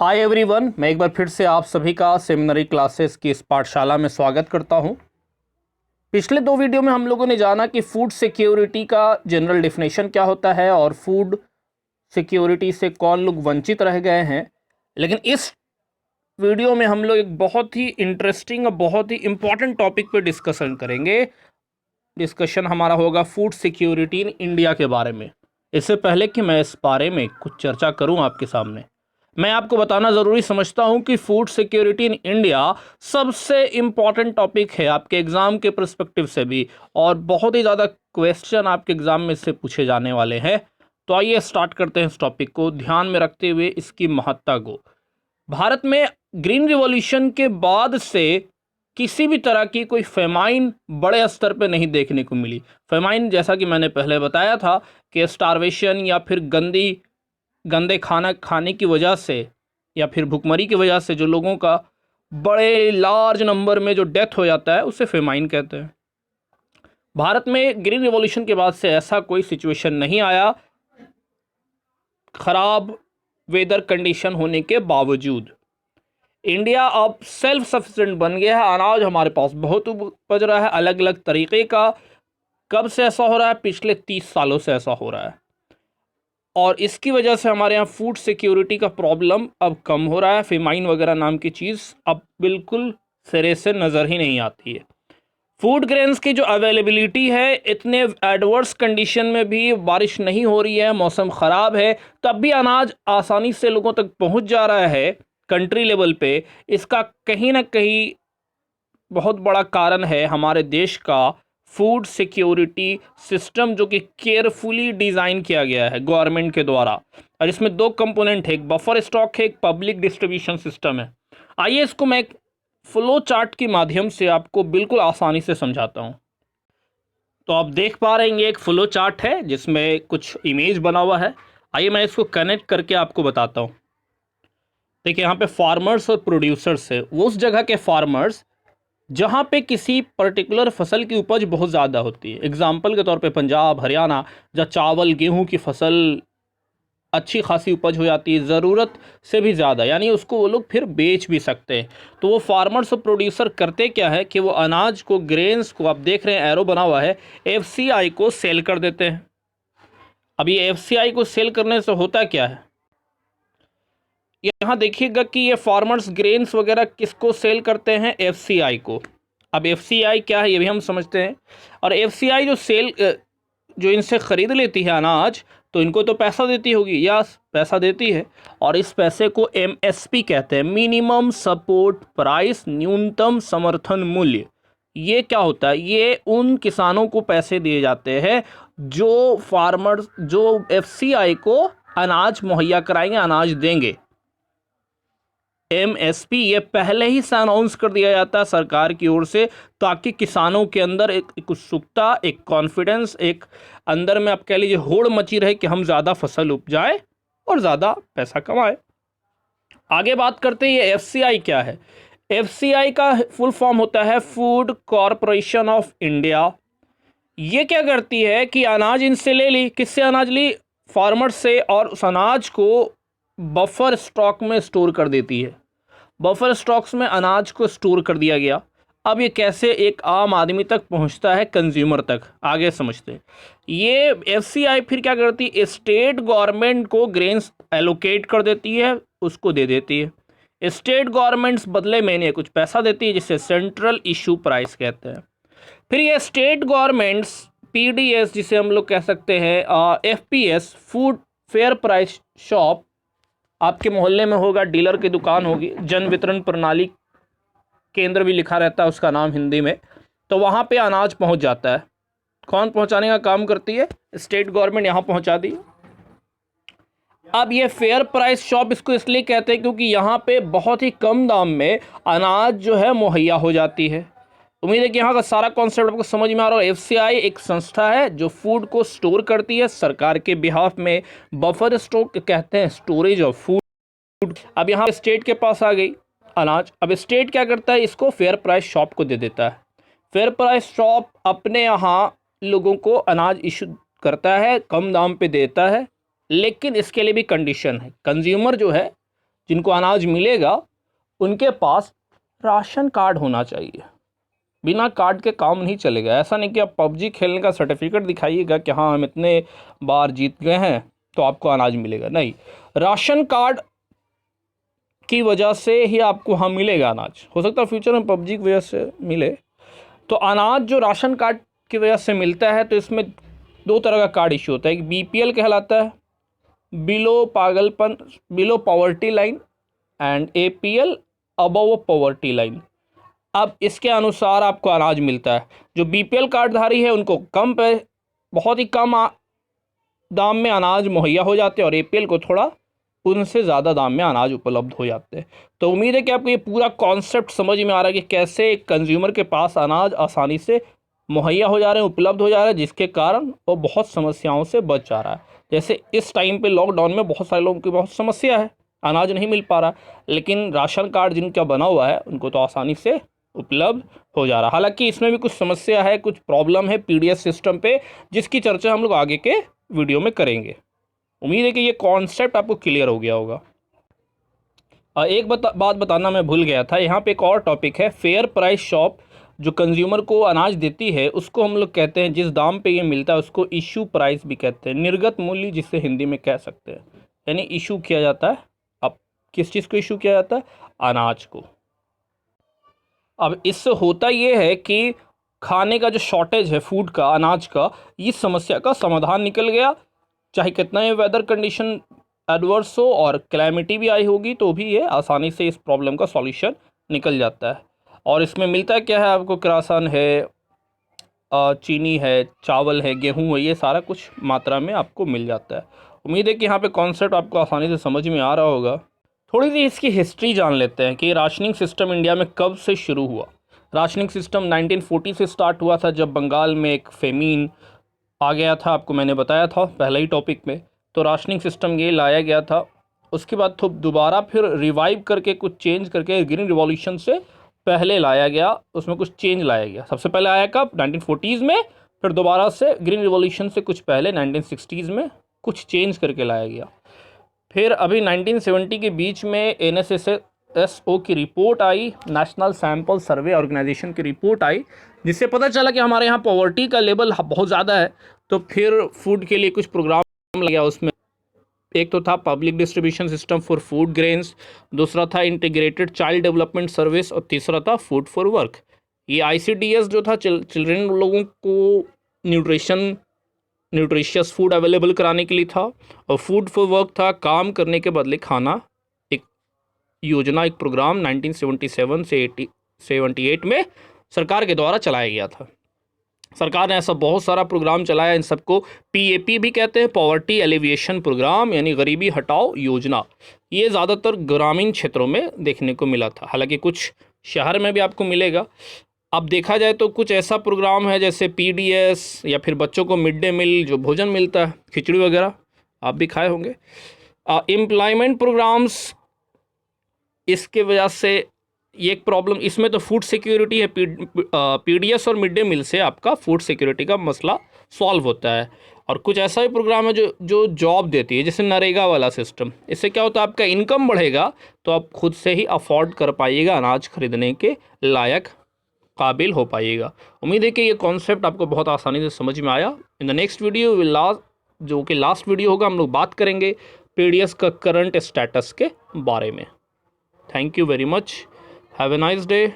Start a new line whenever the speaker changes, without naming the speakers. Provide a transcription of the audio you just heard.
Hi everyone, मैं एक बार फिर से आप सभी का सेमिनरी क्लासेस की इस पाठशाला में स्वागत करता हूं। पिछले दो वीडियो में हम लोगों ने जाना कि फूड सिक्योरिटी का जनरल डेफिनेशन क्या होता है और फूड सिक्योरिटी से कौन लोग वंचित रह गए हैं। लेकिन इस वीडियो में हम लोग एक बहुत ही इंटरेस्टिंग और बहुत ही इम्पॉर्टेंट टॉपिक पे डिस्कशन करेंगे। डिस्कशन हमारा होगा फूड सिक्योरिटी इन इंडिया के बारे में। इससे पहले कि मैं इस बारे में कुछ चर्चा करूं आपके सामने, मैं आपको बताना ज़रूरी समझता हूं कि फूड सिक्योरिटी इन इंडिया सबसे इम्पॉर्टेंट टॉपिक है आपके एग्ज़ाम के पर्सपेक्टिव से भी, और बहुत ही ज़्यादा क्वेश्चन आपके एग्ज़ाम में से पूछे जाने वाले हैं। तो आइए स्टार्ट करते हैं इस टॉपिक को ध्यान में रखते हुए इसकी महत्ता को। भारत में ग्रीन रिवॉल्यूशन के बाद से किसी भी तरह की कोई फेमाइन बड़े स्तर पे नहीं देखने को मिली। फेमाइन जैसा कि मैंने पहले बताया था कि स्टारवेशन या फिर गंदे खाना खाने की वजह से या फिर भुखमरी की वजह से जो लोगों का बड़े लार्ज नंबर में जो डेथ हो जाता है उसे फेमाइन कहते हैं। भारत में ग्रीन रिवॉल्यूशन के बाद से ऐसा कोई सिचुएशन नहीं आया, खराब वेदर कंडीशन होने के बावजूद। इंडिया अब सेल्फ सफिशिएंट बन गया है, अनाज हमारे पास बहुत उपज रहा है अलग अलग तरीके का। कब से ऐसा हो रहा है? पिछले 30 सालों से ऐसा हो रहा है, और इसकी वजह से हमारे यहाँ फूड सिक्योरिटी का प्रॉब्लम अब कम हो रहा है। फेमाइन वगैरह नाम की चीज़ अब बिल्कुल सिरे से नज़र ही नहीं आती है। फूड ग्रेन्स की जो अवेलेबिलिटी है, इतने एडवर्स कंडीशन में भी बारिश नहीं हो रही है, मौसम ख़राब है, तब भी अनाज आसानी से लोगों तक पहुंच जा रहा है कंट्री लेवल पे। इसका कहीं ना कहीं बहुत बड़ा कारण है हमारे देश का फूड सिक्योरिटी सिस्टम, जो कि केयरफुली डिज़ाइन किया गया है गवर्नमेंट के द्वारा। और इसमें दो कंपोनेंट है, एक बफर स्टॉक है, एक पब्लिक डिस्ट्रीब्यूशन सिस्टम है। आइए इसको मैं एक फ्लो चार्ट के माध्यम से आपको बिल्कुल आसानी से समझाता हूँ। तो आप देख पा रहे हैं ये एक फ्लो चार्ट है जिसमें कुछ इमेज बना हुआ है। आइए मैं इसको कनेक्ट करके आपको बताता हूँ। देखिए यहाँ पे फार्मर्स और प्रोड्यूसर्स है। वो उस जगह के फार्मर्स जहाँ पे किसी पर्टिकुलर फसल की उपज बहुत ज़्यादा होती है। एग्जाम्पल के तौर पे पंजाब, हरियाणा, जहाँ चावल गेहूं की फसल अच्छी खासी उपज हो जाती है, ज़रूरत से भी ज़्यादा, यानी उसको वो लोग फिर बेच भी सकते हैं। तो वो फार्मर्स और प्रोड्यूसर करते क्या है कि वो अनाज को, ग्रेन्स को, आप देख रहे हैं एरो बना हुआ है, एफसीआई को सेल कर देते हैं। अब ये एफसीआई को सेल करने से होता क्या है, यहाँ देखिएगा कि ये फार्मर्स ग्रेन्स वगैरह किसको सेल करते हैं? एफसीआई को। अब एफसीआई क्या है ये भी हम समझते हैं। और एफसीआई जो इनसे ख़रीद लेती है अनाज, तो इनको तो पैसा देती होगी, या पैसा देती है, और इस पैसे को एमएसपी कहते हैं, मिनिमम सपोर्ट प्राइस, न्यूनतम समर्थन मूल्य। ये क्या होता है? ये उन किसानों को पैसे दिए जाते हैं जो एफसीआई को अनाज मुहैया कराएंगे, अनाज देंगे। एमएसपी ये पहले ही से अनाउंस कर दिया जाता है सरकार की ओर से, ताकि किसानों के अंदर एक उत्सुकता, एक कॉन्फिडेंस, एक अंदर में आप कह लीजिए होड़ मची रहे कि हम ज़्यादा फसल उपजाएं और ज़्यादा पैसा कमाएं। आगे बात करते हैं ये एफसीआई क्या है। एफसीआई का फुल फॉर्म होता है फूड कॉरपोरेशन ऑफ इंडिया। ये क्या करती है कि अनाज इनसे ले ली। किससे अनाज ली? फार्मर से, और उस अनाज को बफर स्टॉक में स्टोर कर देती है। बफर स्टॉक्स में अनाज को स्टोर कर दिया गया। अब ये कैसे एक आम आदमी तक पहुंचता है, कंज्यूमर तक, आगे समझते हैं। ये एफसीआई फिर क्या करती है? स्टेट गवर्नमेंट को ग्रेन्स एलोकेट कर देती है, उसको दे देती है। स्टेट गवर्नमेंट्स बदले में इन्हें कुछ पैसा देती है, जिसे सेंट्रल इशू प्राइस कहते हैं। फिर ये स्टेट गवर्नमेंट्स पीडीएस, जिसे हम लोग कह सकते हैं FPS, food fair price shop, आपके मोहल्ले में होगा, डीलर की दुकान होगी, जन वितरण प्रणाली केंद्र भी लिखा रहता है उसका नाम हिंदी में, तो वहाँ पे अनाज पहुँच जाता है। कौन पहुँचाने का काम करती है? स्टेट गवर्नमेंट यहाँ पहुँचा दी। अब ये फेयर प्राइस शॉप इसको इसलिए कहते हैं क्योंकि यहाँ पे बहुत ही कम दाम में अनाज जो है मुहैया हो जाती है। उम्मीद है कि यहाँ का सारा कॉन्सेप्ट आपको समझ में आ रहा है। एफसीआई एक संस्था है जो फूड को स्टोर करती है सरकार के बिहाफ में। बफर स्टॉक कहते हैं स्टोरेज ऑफ फूड। अब यहाँ स्टेट के पास आ गई अनाज। अब स्टेट क्या करता है? इसको फेयर प्राइस शॉप को दे देता है। फेयर प्राइस शॉप अपने यहाँ लोगों को अनाज इशू करता है, कम दाम पे देता है, लेकिन इसके लिए भी कंडीशन है। कंज्यूमर जो है, जिनको अनाज मिलेगा उनके पास राशन कार्ड होना चाहिए। बिना कार्ड के काम नहीं चलेगा। ऐसा नहीं कि आप पबजी खेलने का सर्टिफिकेट दिखाइएगा कि हाँ हम इतने बार जीत गए हैं तो आपको अनाज मिलेगा, नहीं। राशन कार्ड की वजह से ही आपको हाँ मिलेगा अनाज। हो सकता है फ्यूचर में पबजी की वजह से मिले। तो अनाज जो राशन कार्ड की वजह से मिलता है, तो इसमें दो तरह का कार्ड इश्यू होता है। एक बीपीएल कहलाता है, below poverty line, and APL, above poverty line. अब इसके अनुसार आपको अनाज मिलता है। जो बीपीएल कार्डधारी है उनको बहुत ही कम दाम में अनाज मुहैया हो जाते हैं, और एपीएल को थोड़ा उनसे ज़्यादा दाम में अनाज उपलब्ध हो जाते हैं। तो उम्मीद है कि आपको ये पूरा कॉन्सेप्ट समझ में आ रहा है कि कैसे एक कंज्यूमर के पास अनाज आसानी से मुहैया हो जा रहे हैं, उपलब्ध हो जा रहा है, जिसके कारण वो बहुत समस्याओं से बच जा रहा है। जैसे इस टाइम पे लॉकडाउन में बहुत सारे लोगों की बहुत समस्या है, अनाज नहीं मिल पा रहा, लेकिन राशन कार्ड जिनका बना हुआ है उनको तो आसानी से उपलब्ध हो जा रहा है। हालांकि इसमें भी कुछ समस्या है, कुछ प्रॉब्लम है पीडीएस सिस्टम पे, जिसकी चर्चा हम लोग आगे के वीडियो में करेंगे। उम्मीद है कि ये कॉन्सेप्ट आपको क्लियर हो गया होगा। एक बात बताना मैं भूल गया था, यहाँ पे एक और टॉपिक है, फेयर प्राइस शॉप। जो कंज्यूमर को अनाज देती है उसको हम लोग कहते हैं, जिस दाम पे ये मिलता है उसको इशू प्राइस भी कहते हैं, निर्गत मूल्य जिसे हिंदी में कह सकते हैं। यानी इशू किया जाता है। अब किस चीज़ को इशू किया जाता है? अनाज को। अब इससे होता ये है कि खाने का जो शॉर्टेज है फूड का, अनाज का, इस समस्या का समाधान निकल गया। चाहे कितना ही वेदर कंडीशन एडवर्स हो और क्लैमिटी भी आई होगी, तो भी ये आसानी से इस प्रॉब्लम का सॉल्यूशन निकल जाता है। और इसमें मिलता क्या है आपको? किरासन है, चीनी है, चावल है, गेहूँ है, ये सारा कुछ मात्रा में आपको मिल जाता है। उम्मीद है कि यहाँ पे कॉन्सेप्ट आपको आसानी से समझ में आ रहा होगा। थोड़ी सी इसकी हिस्ट्री जान लेते हैं कि राशनिंग सिस्टम इंडिया में कब से शुरू हुआ। राशनिंग सिस्टम 1940 से स्टार्ट हुआ था, जब बंगाल में एक फेमीन आ गया था। आपको मैंने बताया था पहले ही टॉपिक में। तो राशनिंग सिस्टम ये लाया गया था। उसके बाद तो दोबारा फिर रिवाइव करके कुछ चेंज करके ग्रीन रिवॉल्यूशन से पहले लाया गया, उसमें कुछ चेंज लाया गया। सबसे पहले आया कब? 1940s में। फिर दोबारा से ग्रीन रिवॉल्यूशन से कुछ पहले 1960s में कुछ चेंज करके लाया गया। फिर अभी 1970 के बीच में NSSO की रिपोर्ट आई, नेशनल सैम्पल सर्वे ऑर्गेनाइजेशन की रिपोर्ट आई, जिससे पता चला कि हमारे यहाँ पॉवर्टी का लेवल बहुत ज़्यादा है। तो फिर फूड के लिए कुछ प्रोग्राम लगा। उसमें एक तो था public distribution system for food grains, दूसरा था इंटीग्रेटेड चाइल्ड डेवलपमेंट सर्विस, और तीसरा था फूड फॉर वर्क। ये ICDS जो था चिल्ड्रन लोगों को न्यूट्रिशियस फूड अवेलेबल कराने के लिए था, और फूड फॉर वर्क था काम करने के बदले खाना। एक योजना, एक प्रोग्राम 1977 से 78 में सरकार के द्वारा चलाया गया था। सरकार ने ऐसा बहुत सारा प्रोग्राम चलाया। इन सबको PAP भी कहते हैं, पॉवर्टी एलिविएशन प्रोग्राम, यानी गरीबी हटाओ योजना। ये ज़्यादातर ग्रामीण क्षेत्रों में देखने को मिला था, हालांकि कुछ शहर में भी आपको मिलेगा। अब देखा जाए तो कुछ ऐसा प्रोग्राम है जैसे PDS, या फिर बच्चों को मिड डे मील जो भोजन मिलता है, खिचड़ी वगैरह, आप भी खाए होंगे। एम्प्लॉयमेंट प्रोग्राम्स, इसके वजह से ये एक प्रॉब्लम, इसमें तो फूड सिक्योरिटी है। PDS और मिड डे मील से आपका फूड सिक्योरिटी का मसला सॉल्व होता है। और कुछ ऐसा भी प्रोग्राम है जो जॉब देती है, जैसे नरेगा वाला सिस्टम। इससे क्या होता है? आपका इनकम बढ़ेगा, तो आप खुद से ही अफोर्ड कर पाइएगा, अनाज खरीदने के लायक काबिल हो पाइएगा। उम्मीद है कि ये कॉन्सेप्ट आपको बहुत आसानी से समझ में आया। इन द नेक्स्ट वीडियो, जो कि लास्ट वीडियो होगा, हम लोग बात करेंगे PDS का करंट स्टेटस के बारे में। Thank you very much. Have a nice day.